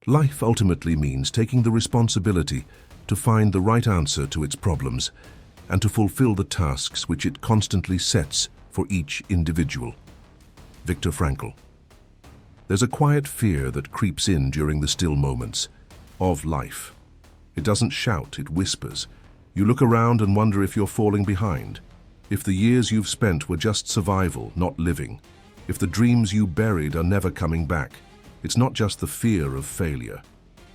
Life ultimately means taking the responsibility to find the right answer to its problems and to fulfill the tasks which it constantly sets for each individual. Viktor Frankl. There's a quiet fear that creeps in during the still moments of life. It doesn't shout, it whispers. You look around and wonder if you're falling behind, if the years you've spent were just survival, not living, if the dreams you buried are never coming back. It's not just the fear of failure.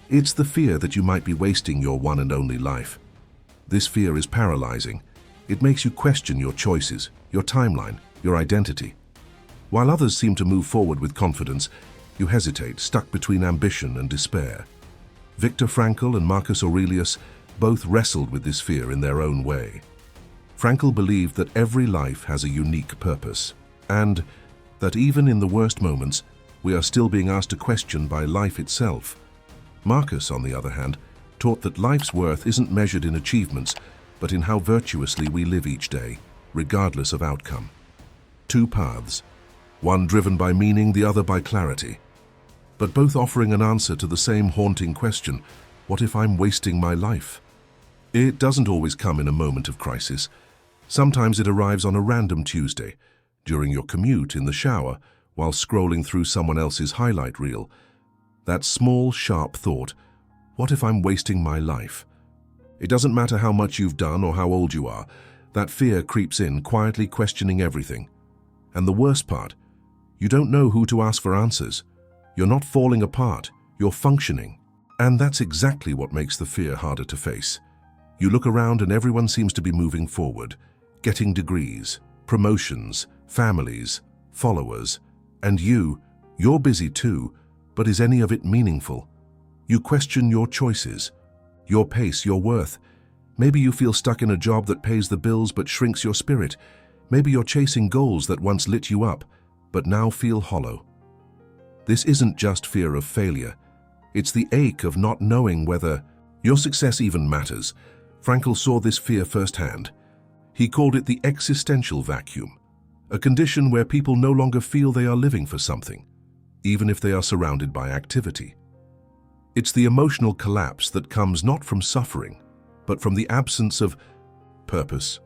It's the fear that you might be wasting your one and only life. This fear is paralyzing. It makes you question your choices, your timeline, your identity. While others seem to move forward with confidence, you hesitate, stuck between ambition and despair. Viktor Frankl and Marcus Aurelius both wrestled with this fear in their own way. Frankl believed that every life has a unique purpose, and that even in the worst moments, we are still being asked a question by life itself. Marcus, on the other hand, taught that life's worth isn't measured in achievements, but in how virtuously we live each day, regardless of outcome. Two paths, one driven by meaning, the other by clarity, but both offering an answer to the same haunting question: what if I'm wasting my life? It doesn't always come in a moment of crisis. Sometimes it arrives on a random Tuesday, during your commute, in the shower, while scrolling through someone else's highlight reel. That small, sharp thought, what if I'm wasting my life? It doesn't matter how much you've done or how old you are, that fear creeps in, quietly questioning everything. And the worst part, you don't know who to ask for answers. You're not falling apart, you're functioning. And that's exactly what makes the fear harder to face. You look around and everyone seems to be moving forward, getting degrees, promotions, families, followers, and you're busy too, but is any of it meaningful? You question your choices, your pace, your worth. Maybe you feel stuck in a job that pays the bills but shrinks your spirit. Maybe you're chasing goals that once lit you up, but now feel hollow. This isn't just fear of failure. It's the ache of not knowing whether your success even matters. Frankl saw this fear firsthand. He called it the existential vacuum, a condition where people no longer feel they are living for something, even if they are surrounded by activity. It's the emotional collapse that comes not from suffering, but from the absence of purpose.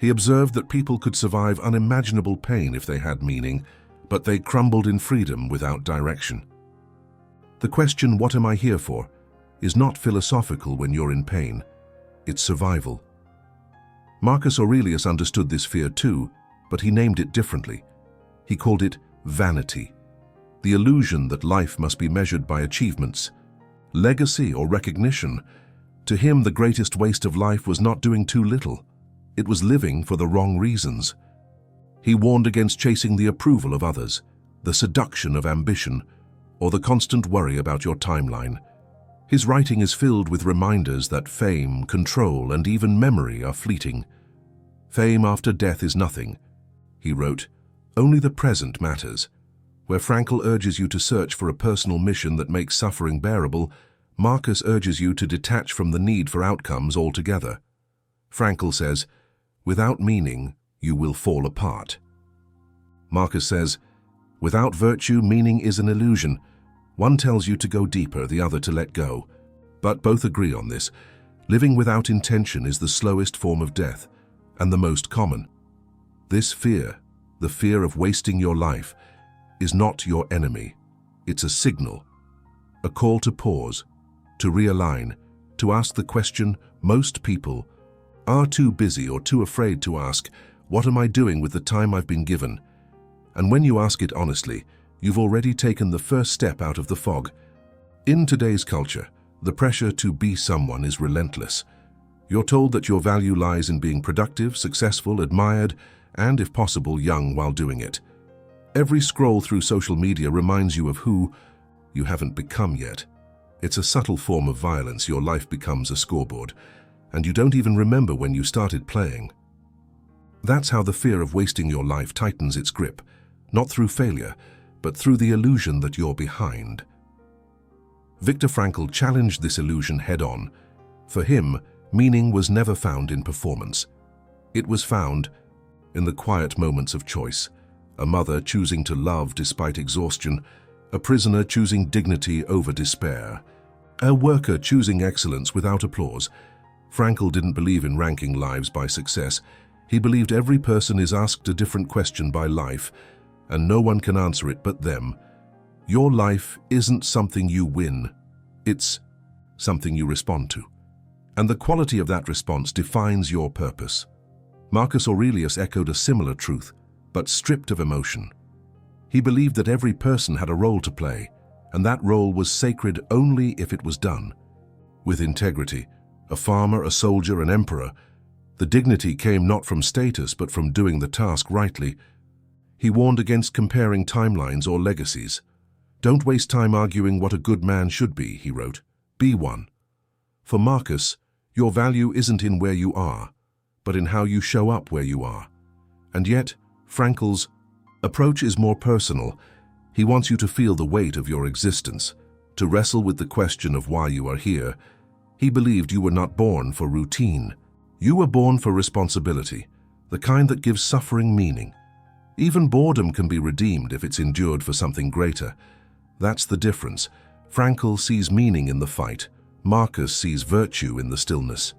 He observed that people could survive unimaginable pain if they had meaning, but they crumbled in freedom without direction. The question, what am I here for, is not philosophical when you're in pain. It's survival. Marcus Aurelius understood this fear too, but he named it differently. He called it vanity, the illusion that life must be measured by achievements, legacy, or recognition. To him, the greatest waste of life was not doing too little. It was living for the wrong reasons. He warned against chasing the approval of others, the seduction of ambition, or the constant worry about your timeline. His writing is filled with reminders that fame, control, and even memory are fleeting. Fame after death is nothing, he wrote. Only the present matters. Where Frankl urges you to search for a personal mission that makes suffering bearable, Marcus urges you to detach from the need for outcomes altogether. Frankl says, without meaning, you will fall apart. Marcus says, without virtue, meaning is an illusion. One tells you to go deeper, the other to let go. But both agree on this. Living without intention is the slowest form of death, and the most common. This fear, the fear of wasting your life, is not your enemy. It's a signal, a call to pause, to realign, to ask the question most people are too busy or too afraid to ask, what am I doing with the time I've been given? And when you ask it honestly, you've already taken the first step out of the fog. In today's culture, the pressure to be someone is relentless. You're told that your value lies in being productive, successful, admired, and, if possible, young while doing it. Every scroll through social media reminds you of who you haven't become yet. It's a subtle form of violence. Your life becomes a scoreboard, and you don't even remember when you started playing. That's how the fear of wasting your life tightens its grip, not through failure, but through the illusion that you're behind. Viktor Frankl challenged this illusion head-on. For him, meaning was never found in performance. It was found in the quiet moments of choice, a mother choosing to love despite exhaustion, a prisoner choosing dignity over despair, a worker choosing excellence without applause. Frankl didn't believe in ranking lives by success. He believed every person is asked a different question by life, and no one can answer it but them. Your life isn't something you win, it's something you respond to. And the quality of that response defines your purpose. Marcus Aurelius echoed a similar truth, but stripped of emotion. He believed that every person had a role to play, and that role was sacred only if it was done with integrity. A farmer, a soldier, an emperor. The dignity came not from status, but from doing the task rightly. He warned against comparing timelines or legacies. Don't waste time arguing what a good man should be, he wrote. Be one. For Marcus, your value isn't in where you are, but in how you show up where you are. And yet, Frankl's approach is more personal. He wants you to feel the weight of your existence, to wrestle with the question of why you are here. He believed you were not born for routine. You were born for responsibility, the kind that gives suffering meaning. Even boredom can be redeemed if it's endured for something greater. That's the difference. Frankl sees meaning in the fight. Marcus sees virtue in the stillness.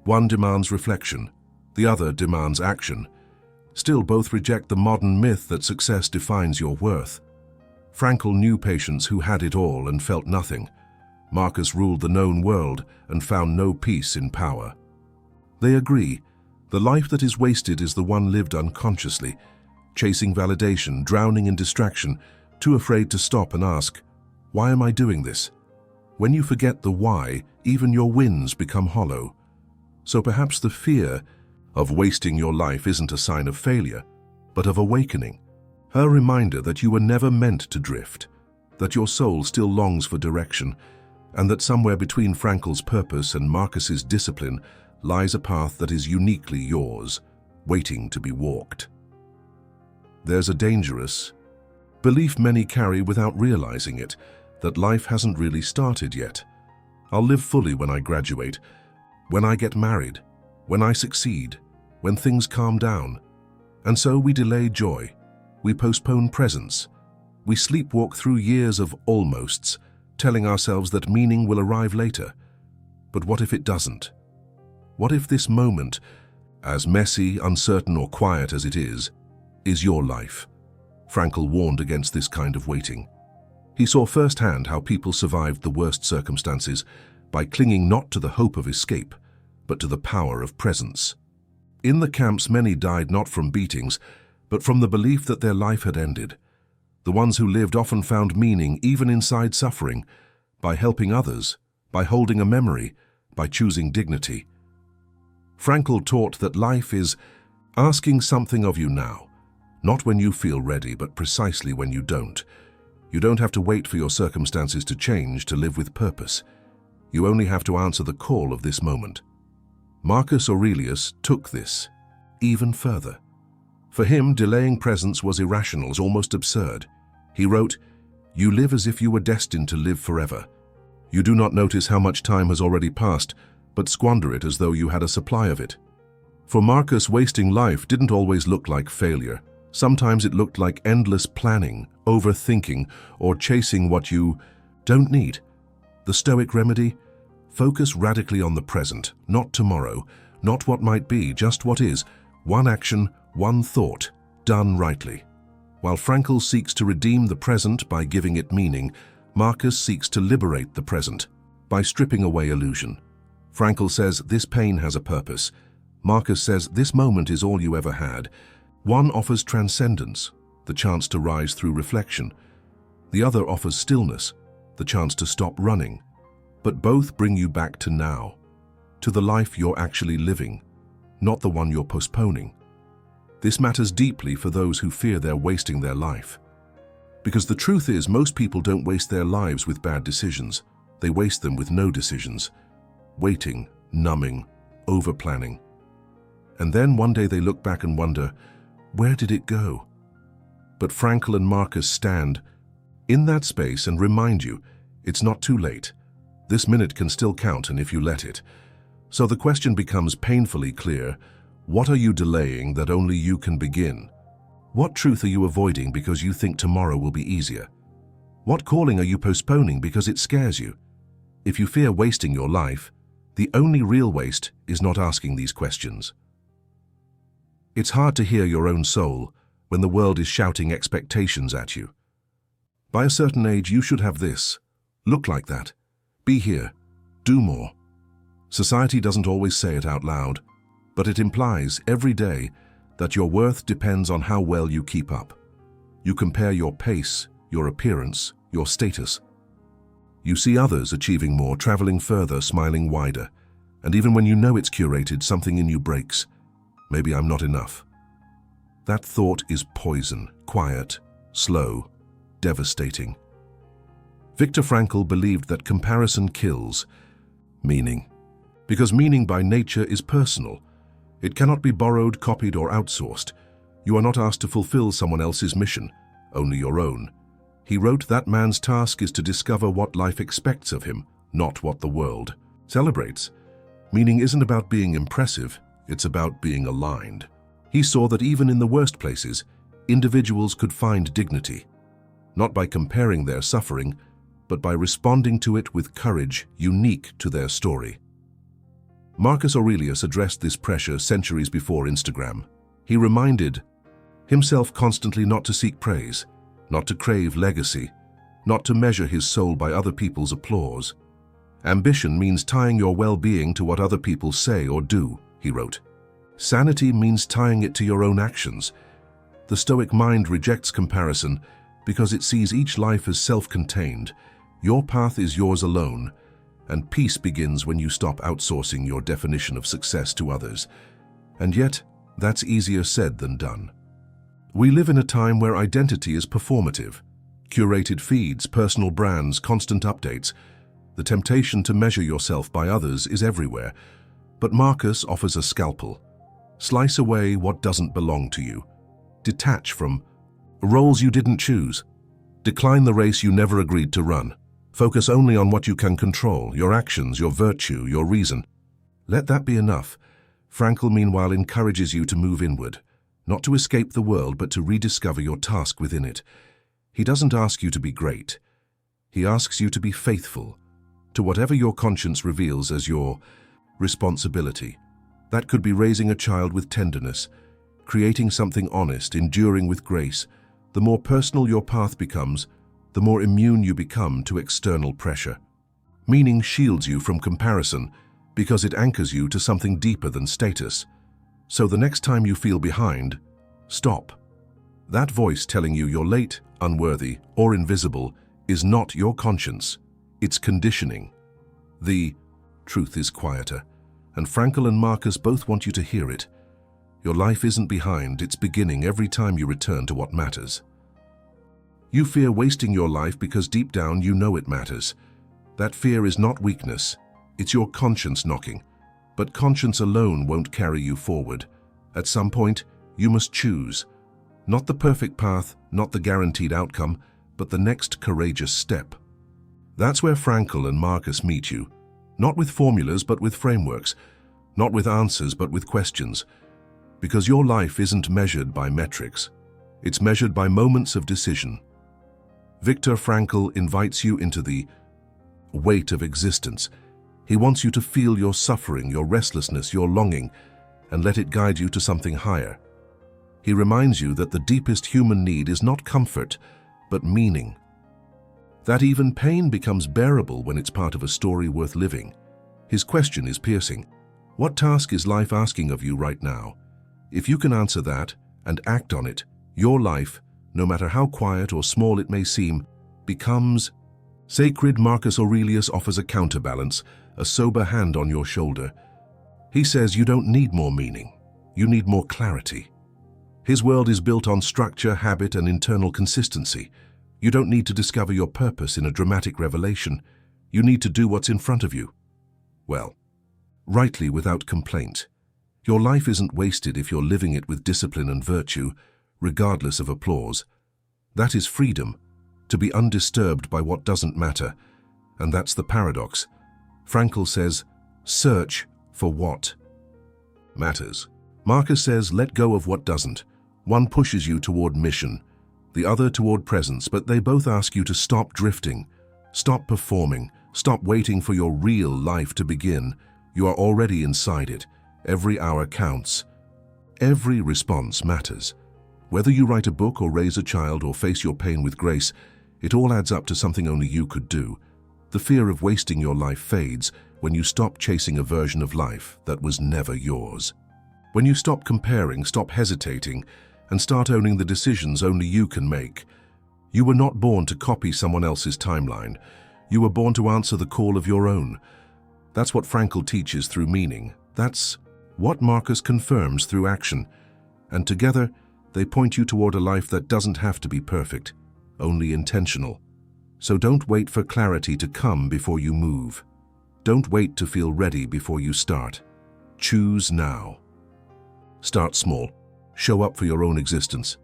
One demands reflection, the other demands action. Still, both reject the modern myth that success defines your worth. Frankl knew patients who had it all and felt nothing. Marcus ruled the known world and found no peace in power. They agree, the life that is wasted is the one lived unconsciously, chasing validation, drowning in distraction, too afraid to stop and ask, why am I doing this? When you forget the why, even your wins become hollow. So perhaps the fear of wasting your life isn't a sign of failure, but of awakening. A reminder that you were never meant to drift, that your soul still longs for direction, and that somewhere between Frankl's purpose and Marcus's discipline lies a path that is uniquely yours, waiting to be walked. There's a dangerous belief many carry without realizing it, that life hasn't really started yet. I'll live fully when I graduate, when I get married, when I succeed, when things calm down. And so we delay joy, we postpone presence, we sleepwalk through years of almosts, telling ourselves that meaning will arrive later. But what if it doesn't? What if this moment, as messy, uncertain, or quiet as it is your life? Frankl warned against this kind of waiting. He saw firsthand how people survived the worst circumstances by clinging not to the hope of escape, but to the power of presence. In the camps, many died not from beatings, but from the belief that their life had ended. The ones who lived often found meaning even inside suffering, by helping others, by holding a memory, by choosing dignity. Frankl taught that life is asking something of you now, not when you feel ready, but precisely when you don't. You don't have to wait for your circumstances to change to live with purpose. You only have to answer the call of this moment. Marcus Aurelius took this even further. For him, delaying presence was irrational, almost absurd. He wrote, "You live as if you were destined to live forever. You do not notice how much time has already passed, but squander it as though you had a supply of it." For Marcus, wasting life didn't always look like failure. Sometimes it looked like endless planning, overthinking, or chasing what you don't need. The Stoic remedy? Focus radically on the present, not tomorrow, not what might be, just what is. One action, one thought, done rightly. While Frankl seeks to redeem the present by giving it meaning, Marcus seeks to liberate the present by stripping away illusion. Frankl says this pain has a purpose. Marcus says this moment is all you ever had. One offers transcendence, the chance to rise through reflection. The other offers stillness, the chance to stop running. But both bring you back to now, to the life you're actually living, not the one you're postponing. This matters deeply for those who fear they're wasting their life. Because the truth is, most people don't waste their lives with bad decisions. They waste them with no decisions. Waiting, numbing, over-planning. And then one day they look back and wonder, where did it go? But Frankl and Marcus stand in that space and remind you, it's not too late. This minute can still count, and if you let it. So the question becomes painfully clear. What are you delaying that only you can begin? What truth are you avoiding because you think tomorrow will be easier? What calling are you postponing because it scares you? If you fear wasting your life, the only real waste is not asking these questions. It's hard to hear your own soul when the world is shouting expectations at you. By a certain age, you should have this, look like that, be here, do more. Society doesn't always say it out loud, but it implies every day that your worth depends on how well you keep up. You compare your pace, your appearance, your status. You see others achieving more, traveling further, smiling wider, and even when you know it's curated, something in you breaks. Maybe I'm not enough. That thought is poison, quiet, slow, devastating. Viktor Frankl believed that comparison kills meaning, because meaning by nature is personal. It cannot be borrowed, copied, or outsourced. You are not asked to fulfill someone else's mission, only your own. He wrote that man's task is to discover what life expects of him, not what the world celebrates. Meaning isn't about being impressive, it's about being aligned. He saw that even in the worst places, individuals could find dignity, not by comparing their suffering, but by responding to it with courage unique to their story. Marcus Aurelius addressed this pressure centuries before Instagram. He reminded himself constantly not to seek praise, not to crave legacy, not to measure his soul by other people's applause. Ambition means tying your well-being to what other people say or do, he wrote. Sanity means tying it to your own actions. The Stoic mind rejects comparison because it sees each life as self-contained. Your path is yours alone, and peace begins when you stop outsourcing your definition of success to others. And yet, that's easier said than done. We live in a time where identity is performative. Curated feeds, personal brands, constant updates. The temptation to measure yourself by others is everywhere. But Marcus offers a scalpel. Slice away what doesn't belong to you. Detach from roles you didn't choose. Decline the race you never agreed to run. Focus only on what you can control, your actions, your virtue, your reason. Let that be enough. Frankl, meanwhile, encourages you to move inward, not to escape the world, but to rediscover your task within it. He doesn't ask you to be great. He asks you to be faithful to whatever your conscience reveals as your responsibility. That could be raising a child with tenderness, creating something honest, enduring with grace. The more personal your path becomes, the more immune you become to external pressure. Meaning shields you from comparison because it anchors you to something deeper than status. So the next time you feel behind, stop. That voice telling you you're late, unworthy, or invisible is not your conscience. It's conditioning. The truth is quieter, and Frankl and Marcus both want you to hear it. Your life isn't behind, it's beginning every time you return to what matters. You fear wasting your life because deep down you know it matters. That fear is not weakness, it's your conscience knocking. But conscience alone won't carry you forward. At some point, you must choose. Not the perfect path, not the guaranteed outcome, but the next courageous step. That's where Frankl and Marcus meet you. Not with formulas, but with frameworks. Not with answers, but with questions. Because your life isn't measured by metrics. It's measured by moments of decision. Viktor Frankl invites you into the weight of existence. He wants you to feel your suffering, your restlessness, your longing, and let it guide you to something higher. He reminds you that the deepest human need is not comfort, but meaning. That even pain becomes bearable when it's part of a story worth living. His question is piercing. What task is life asking of you right now? If you can answer that and act on it, your life, no matter how quiet or small it may seem, becomes sacred. Marcus Aurelius offers a counterbalance, a sober hand on your shoulder. He says you don't need more meaning, you need more clarity. His world is built on structure, habit, and internal consistency. You don't need to discover your purpose in a dramatic revelation. You need to do what's in front of you. Well, rightly, without complaint. Your life isn't wasted if you're living it with discipline and virtue, regardless of applause. That is freedom, to be undisturbed by what doesn't matter. And that's the paradox. Frankl says, search for what matters. Marcus says, let go of what doesn't. One pushes you toward mission, the other toward presence, but they both ask you to stop drifting, stop performing, stop waiting for your real life to begin. You are already inside it. Every hour counts. Every response matters. Whether you write a book or raise a child or face your pain with grace, it all adds up to something only you could do. The fear of wasting your life fades when you stop chasing a version of life that was never yours. When you stop comparing, stop hesitating, and start owning the decisions only you can make. You were not born to copy someone else's timeline. You were born to answer the call of your own. That's what Frankl teaches through meaning. That's what Marcus confirms through action. And together, they point you toward a life that doesn't have to be perfect, only intentional. So don't wait for clarity to come before you move. Don't wait to feel ready before you start. Choose now. Start small. Show up for your own existence.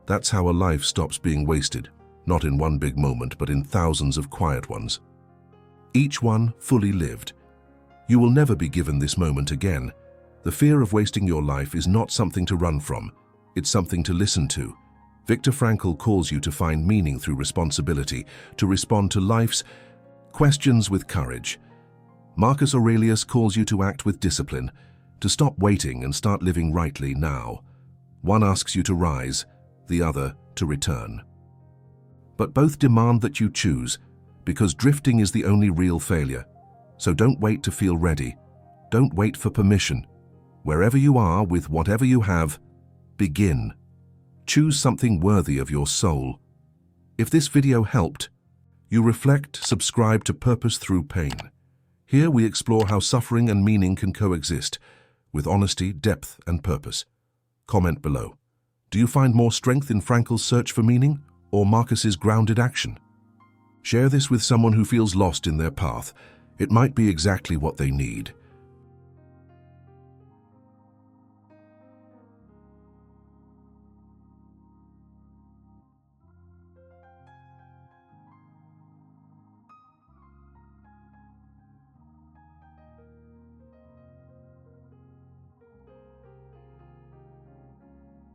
That's how a life stops being wasted, not in one big moment, but in thousands of quiet ones. Each one fully lived. You will never be given this moment again. The fear of wasting your life is not something to run from. It's something to listen to. Viktor Frankl calls you to find meaning through responsibility, to respond to life's questions with courage. Marcus Aurelius calls you to act with discipline, to stop waiting and start living rightly now. One asks you to rise, the other to return. But both demand that you choose, because drifting is the only real failure. So don't wait to feel ready. Don't wait for permission. Wherever you are, with whatever you have, begin. Choose something worthy of your soul. If this video helped, you reflect, subscribe to Purpose Through Pain. Here we explore how suffering and meaning can coexist, with honesty, depth, and purpose. Comment below. Do you find more strength in Frankl's search for meaning, or Marcus's grounded action? Share this with someone who feels lost in their path. It might be exactly what they need.